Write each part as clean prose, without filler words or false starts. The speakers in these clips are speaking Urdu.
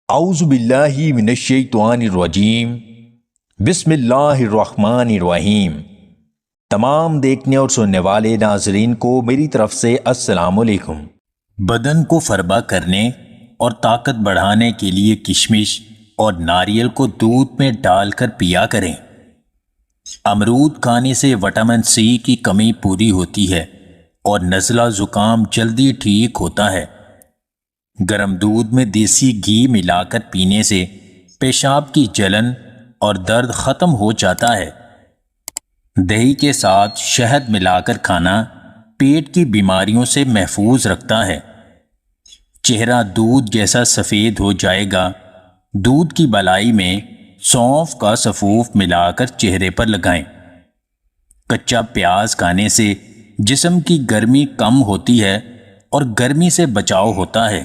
اعوذ باللہ من الشیطان الرجیم بسم اللہ الرحمن الرحیم۔ تمام دیکھنے اور سننے والے ناظرین کو میری طرف سے السلام علیکم۔ بدن کو فربا کرنے اور طاقت بڑھانے کے لیے کشمش اور ناریل کو دودھ میں ڈال کر پیا کریں۔ امرود کھانے سے وٹامن سی کی کمی پوری ہوتی ہے اور نزلہ زکام جلدی ٹھیک ہوتا ہے۔ گرم دودھ میں دیسی گھی ملا کر پینے سے پیشاب کی جلن اور درد ختم ہو جاتا ہے۔ دہی کے ساتھ شہد ملا کر کھانا پیٹ کی بیماریوں سے محفوظ رکھتا ہے۔ چہرہ دودھ جیسا سفید ہو جائے گا۔ دودھ کی بالائی میں سونف کا سفوف ملا کر چہرے پر لگائیں۔ کچا پیاز کھانے سے جسم کی گرمی کم ہوتی ہے اور گرمی سے بچاؤ ہوتا ہے۔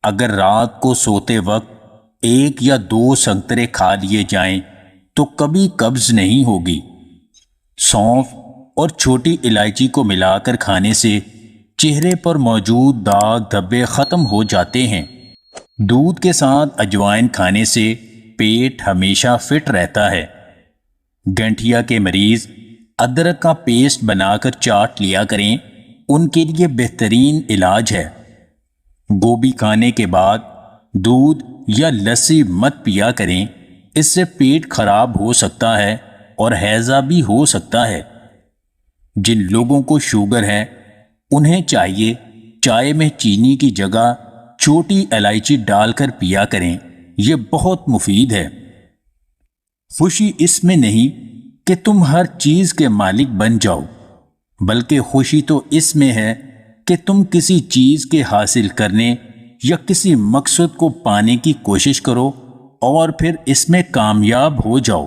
اگر رات کو سوتے وقت 1 یا 2 سنترے کھا لیے جائیں تو کبھی قبض نہیں ہوگی۔ سونف اور چھوٹی الائچی کو ملا کر کھانے سے چہرے پر موجود داغ دھبے ختم ہو جاتے ہیں۔ دودھ کے ساتھ اجوائن کھانے سے پیٹ ہمیشہ فٹ رہتا ہے۔ گنٹھیا کے مریض ادرک کا پیسٹ بنا کر چاٹ لیا کریں، ان کے لیے بہترین علاج ہے۔ گوبھی کھانے کے بعد دودھ یا لسی مت پیا کریں، اس سے پیٹ خراب ہو سکتا ہے اور ہیضہ بھی ہو سکتا ہے۔ جن لوگوں کو شوگر ہے انہیں چاہیے چائے میں چینی کی جگہ چھوٹی الائچی ڈال کر پیا کریں، یہ بہت مفید ہے۔ خوشی اس میں نہیں کہ تم ہر چیز کے مالک بن جاؤ، بلکہ خوشی تو اس میں ہے کہ تم کسی چیز کے حاصل کرنے یا کسی مقصد کو پانے کی کوشش کرو اور پھر اس میں کامیاب ہو جاؤ۔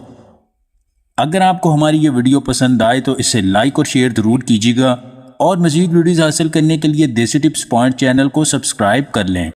اگر آپ کو ہماری یہ ویڈیو پسند آئے تو اسے لائک اور شیئر ضرور کیجیے گا، اور مزید ویڈیوز حاصل کرنے کے لیے دیسی ٹپس پوائنٹ چینل کو سبسکرائب کر لیں۔